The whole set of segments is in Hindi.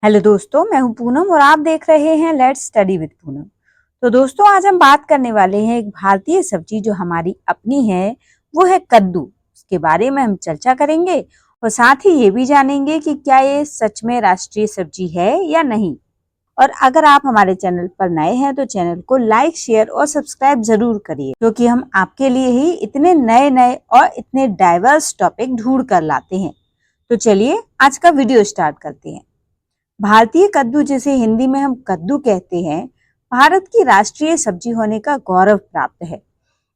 हेलो दोस्तों, मैं हूं पूनम और आप देख रहे हैं लेट्स स्टडी विद पूनम। तो दोस्तों, आज हम बात करने वाले हैं एक भारतीय सब्जी जो हमारी अपनी है, वो है कद्दू। उसके बारे में हम चर्चा करेंगे और साथ ही ये भी जानेंगे कि क्या ये सच में राष्ट्रीय सब्जी है या नहीं। और अगर आप हमारे चैनल पर नए हैं तो चैनल को लाइक, शेयर और सब्सक्राइब जरूर करिए, क्योंकि हम आपके लिए ही इतने नए नए और इतने डाइवर्स टॉपिक ढूंढ कर लाते हैं। तो चलिए आज का वीडियो स्टार्ट करते हैं। भारतीय कद्दू, जिसे हिंदी में हम कद्दू कहते हैं, भारत की राष्ट्रीय सब्जी होने का गौरव प्राप्त है।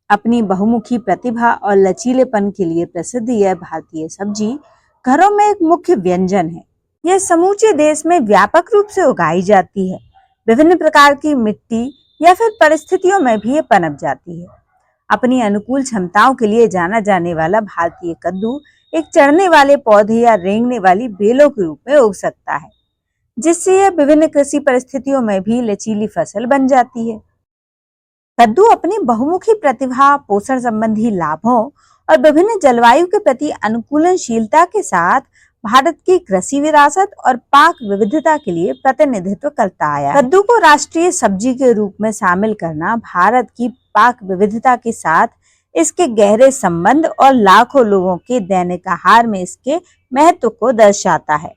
अपनी बहुमुखी प्रतिभा और लचीलेपन के लिए प्रसिद्ध यह भारतीय सब्जी घरों में एक मुख्य व्यंजन है। यह समूचे देश में व्यापक रूप से उगाई जाती है। विभिन्न प्रकार की मिट्टी या फिर परिस्थितियों में भी ये पनप जाती है। अपनी अनुकूल क्षमताओं के लिए जाना जाने वाला भारतीय कद्दू एक चढ़ने वाले पौधे या रेंगने वाली बेलों के रूप में उग सकता है, जिससे यह विभिन्न कृषि परिस्थितियों में भी लचीली फसल बन जाती है। कद्दू अपनी बहुमुखी प्रतिभा, पोषण संबंधी लाभों और विभिन्न जलवायु के प्रति अनुकूलनशीलता के साथ भारत की कृषि विरासत और पाक विविधता के लिए प्रतिनिधित्व करता आया है। कद्दू को राष्ट्रीय सब्जी के रूप में शामिल करना भारत की पाक विविधता के साथ इसके गहरे संबंध और लाखों लोगों के दैनिक आहार में इसके महत्व को दर्शाता है।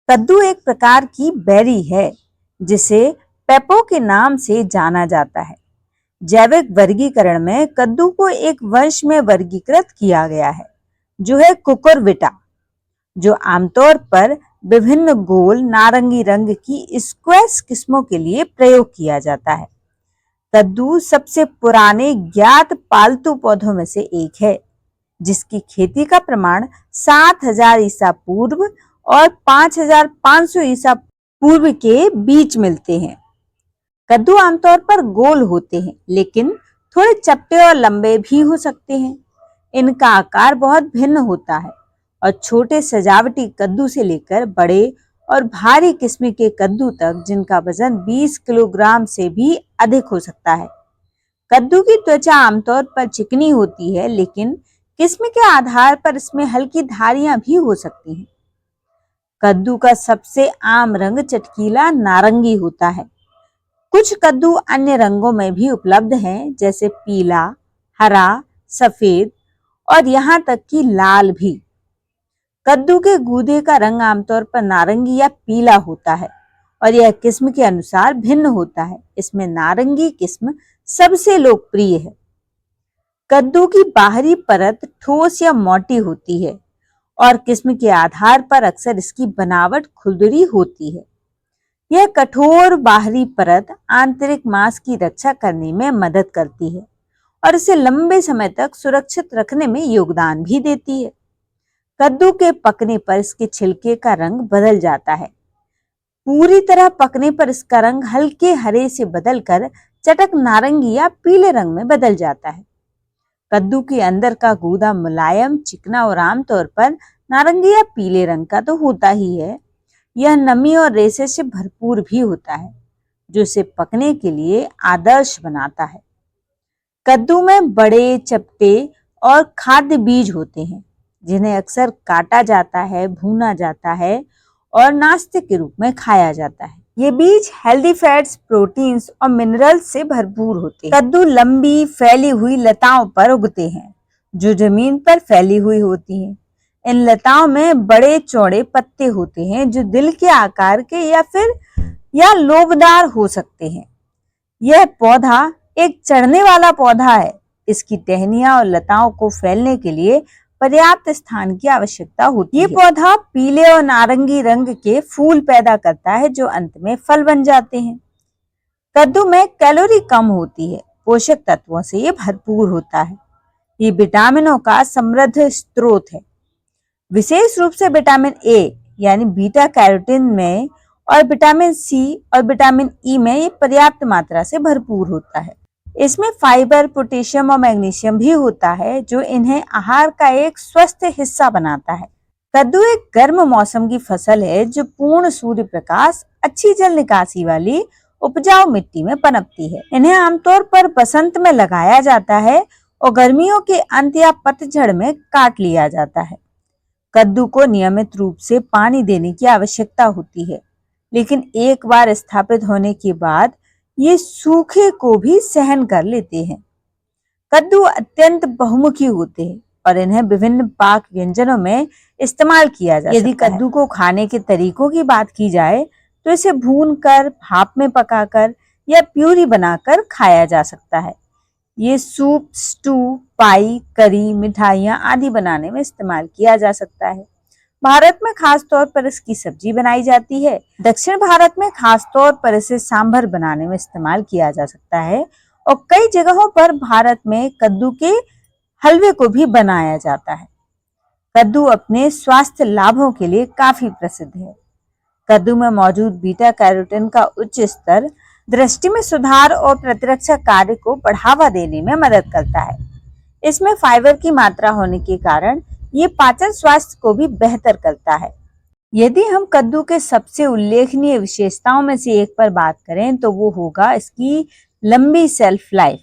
कद्दू एक प्रकार की बेरी है जिसे पेपो के नाम से जाना जाता है। जैविक वर्गीकरण में कद्दू को एक वंश में वर्गीकृत किया गया है, जो है कुकुरबिटा, जो आमतौर पर विभिन्न गोल नारंगी रंग की स्क्वैश किस्मों के लिए प्रयोग किया जाता है। कद्दू सबसे पुराने ज्ञात पालतू पौधों में से एक है, जिसकी खेती का प्रमाण 7000 ईसा पूर्व और 5500 ईसा पूर्व के बीच मिलते हैं। कद्दू आमतौर पर गोल होते हैं, लेकिन थोड़े चपटे और लंबे भी हो सकते हैं। इनका आकार बहुत भिन्न होता है और छोटे सजावटी कद्दू से लेकर बड़े और भारी किस्म के कद्दू तक, जिनका वजन 20 किलोग्राम से भी अधिक हो सकता है। कद्दू की त्वचा आमतौर पर चिकनी होती है, लेकिन किस्म के आधार पर इसमें हल्की धारियां भी हो सकती हैं। कद्दू का सबसे आम रंग चटकीला नारंगी होता है। कुछ कद्दू अन्य रंगों में भी उपलब्ध हैं, जैसे पीला, हरा, सफेद और यहाँ तक कि लाल भी। कद्दू के गूदे का रंग आमतौर पर नारंगी या पीला होता है और यह किस्म के अनुसार भिन्न होता है। इसमें नारंगी किस्म सबसे लोकप्रिय है। कद्दू की बाहरी परत ठोस या मोटी होती है और किस्म के आधार पर अक्सर इसकी बनावट खुरदरी होती है। यह कठोर बाहरी परत आंतरिक मांस की रक्षा करने में मदद करती है और इसे लंबे समय तक सुरक्षित रखने में योगदान भी देती है। कद्दू के पकने पर इसके छिलके का रंग बदल जाता है। पूरी तरह पकने पर इसका रंग हल्के हरे से बदलकर चटक नारंगी या पीले रंग में बदल जाता है। कद्दू के अंदर का गूदा मुलायम, चिकना और आमतौर पर नारंगी या पीले रंग का तो होता ही है। यह नमी और रेशे से भरपूर भी होता है, जो इसे पकने के लिए आदर्श बनाता है। कद्दू में बड़े, चपटे और खाद्य बीज होते हैं, जिन्हें अक्सर काटा जाता है, भूना जाता है और नाश्ते के रूप में खाया जाता है। ये बीज हेल्दी फैट्स, प्रोटीन्स और मिनरल्स से भरपूर होते हैं। कद्दू लंबी फैली हुई लताओं पर उगते हैं, जो जमीन पर फैली हुई होती हैं। इन लताओं में बड़े चौड़े पत्ते होते हैं, जो दिल के आकार के या लोबदार हो सकते हैं। यह पौधा एक चढ़ने वाला पौधा है। इसकी टहनियां और लताओं को फैलने के लिए पर्याप्त स्थान की आवश्यकता होती है। ये पौधा पीले और नारंगी रंग के फूल पैदा करता है, जो अंत में फल बन जाते हैं। कद्दू में कैलोरी कम होती है, पोषक तत्वों से ये भरपूर होता है। ये विटामिनों का समृद्ध स्रोत है। विशेष रूप से विटामिन ए यानी बीटा कैरोटीन में और विटामिन सी और विटामिन ई में ये पर्याप्त मात्रा से भरपूर होता है। इसमें फाइबर, पोटेशियम और मैग्नीशियम भी होता है, जो इन्हें आहार का एक स्वस्थ हिस्सा बनाता है। कद्दू एक गर्म मौसम की फसल है, जो पूर्ण सूर्य प्रकाश, अच्छी जल निकासी वाली उपजाऊ मिट्टी में पनपती है। इन्हें आमतौर पर बसंत में लगाया जाता है और गर्मियों के अंत या पतझड़ में काट लिया जाता है। कद्दू को नियमित रूप से पानी देने की आवश्यकता होती है। लेकिन एक बार स्थापित होने के बाद ये सूखे को भी सहन कर लेते हैं। कद्दू अत्यंत बहुमुखी होते हैं और इन्हें विभिन्न पाक व्यंजनों में इस्तेमाल किया जा सकता है। यदि कद्दू को खाने के तरीकों की बात की जाए तो इसे भूनकर, भाप में पकाकर या प्यूरी बनाकर खाया जा सकता है। ये सूप, स्टू, पाई, करी, मिठाइयाँ आदि बनाने में इस्तेमाल किया जा सकता है। भारत में खास तौर पर इसकी सब्जी बनाई जाती है। दक्षिण भारत में खास तौर पर इसे सांभर बनाने में इस्तेमाल किया जा सकता है और कई जगहों पर भारत में कद्दू के हलवे को भी बनाया जाता है। कद्दू अपने स्वास्थ्य लाभों के लिए काफी प्रसिद्ध है। कद्दू में मौजूद बीटा कैरोटीन का उच्च स्तर दृष्टि में सुधार और प्रतिरक्षा कार्य को बढ़ावा देने में मदद करता है। इसमें फाइबर की मात्रा होने के कारण ये पाचन स्वास्थ्य को भी बेहतर करता है। यदि हम कद्दू के सबसे उल्लेखनीय विशेषताओं में से एक पर बात करें तो वो होगा इसकी लंबी सेल्फ लाइफ।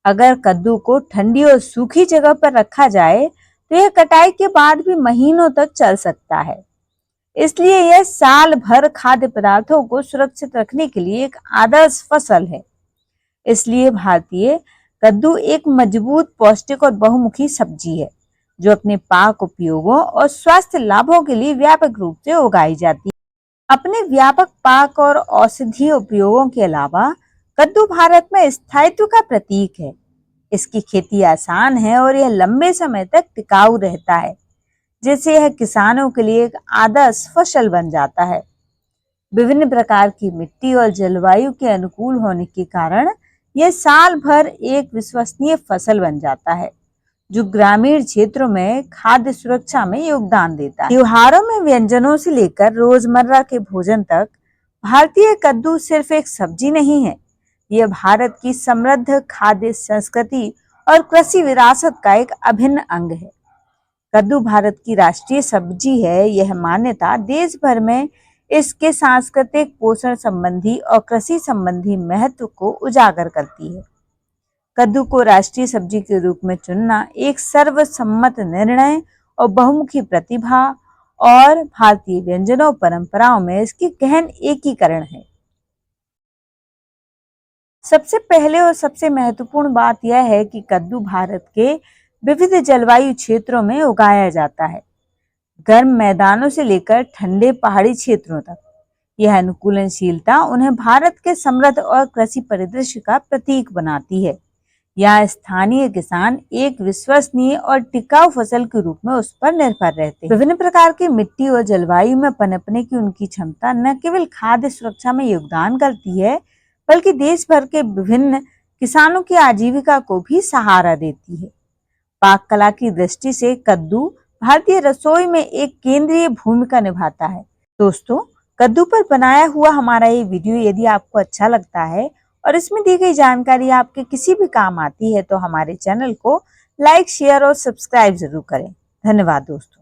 अगर कद्दू को ठंडी और सूखी जगह पर रखा जाए तो यह कटाई के बाद भी महीनों तक चल सकता है। इसलिए यह साल भर खाद्य पदार्थों को सुरक्षित रखने के लिए एक आदर्श फसल है। इसलिए भारतीय कद्दू एक मजबूत, पौष्टिक और बहुमुखी सब्जी है जो अपने पाक उपयोगों और स्वास्थ्य लाभों के लिए व्यापक रूप से उगाई जाती है। अपने व्यापक पाक और औषधीय उपयोगों के अलावा कद्दू भारत में स्थायित्व का प्रतीक है। इसकी खेती आसान है और यह लंबे समय तक टिकाऊ रहता है, जिससे यह किसानों के लिए एक आदर्श फसल बन जाता है। विभिन्न प्रकार की मिट्टी और जलवायु के अनुकूल होने के कारण यह साल भर एक विश्वसनीय फसल बन जाता है, जो ग्रामीण क्षेत्रों में खाद्य सुरक्षा में योगदान देता है। त्योहारों में व्यंजनों से लेकर रोजमर्रा के भोजन तक भारतीय कद्दू सिर्फ एक सब्जी नहीं है, यह भारत की समृद्ध खाद्य संस्कृति और कृषि विरासत का एक अभिन्न अंग है। कद्दू भारत की राष्ट्रीय सब्जी है। यह मान्यता देश भर में इसके सांस्कृतिक, पोषण संबंधी और कृषि संबंधी महत्व को उजागर करती है। कद्दू को राष्ट्रीय सब्जी के रूप में चुनना एक सर्वसम्मत निर्णय और बहुमुखी प्रतिभा और भारतीय व्यंजनों परंपराओं में इसकी गहन एकीकरण है। सबसे पहले और सबसे महत्वपूर्ण बात यह है कि कद्दू भारत के विविध जलवायु क्षेत्रों में उगाया जाता है, गर्म मैदानों से लेकर ठंडे पहाड़ी क्षेत्रों तक। यह अनुकूलनशीलता उन्हें भारत के समृद्ध और कृषि परिदृश्य का प्रतीक बनाती है। यहाँ स्थानीय किसान एक विश्वसनीय और टिकाऊ फसल के रूप में उस पर निर्भर रहते हैं। विभिन्न प्रकार की मिट्टी और जलवायु में पनपने की उनकी क्षमता न केवल खाद्य सुरक्षा में योगदान करती है, बल्कि देश भर के विभिन्न किसानों की आजीविका को भी सहारा देती है। पाक कला की दृष्टि से कद्दू भारतीय रसोई में एक केंद्रीय भूमिका निभाता है। दोस्तों, कद्दू पर बनाया हुआ हमारा ये वीडियो यदि आपको अच्छा लगता है और इसमें दी गई जानकारी आपके किसी भी काम आती है तो हमारे चैनल को लाइक, शेयर और सब्सक्राइब जरूर करें। धन्यवाद दोस्तों।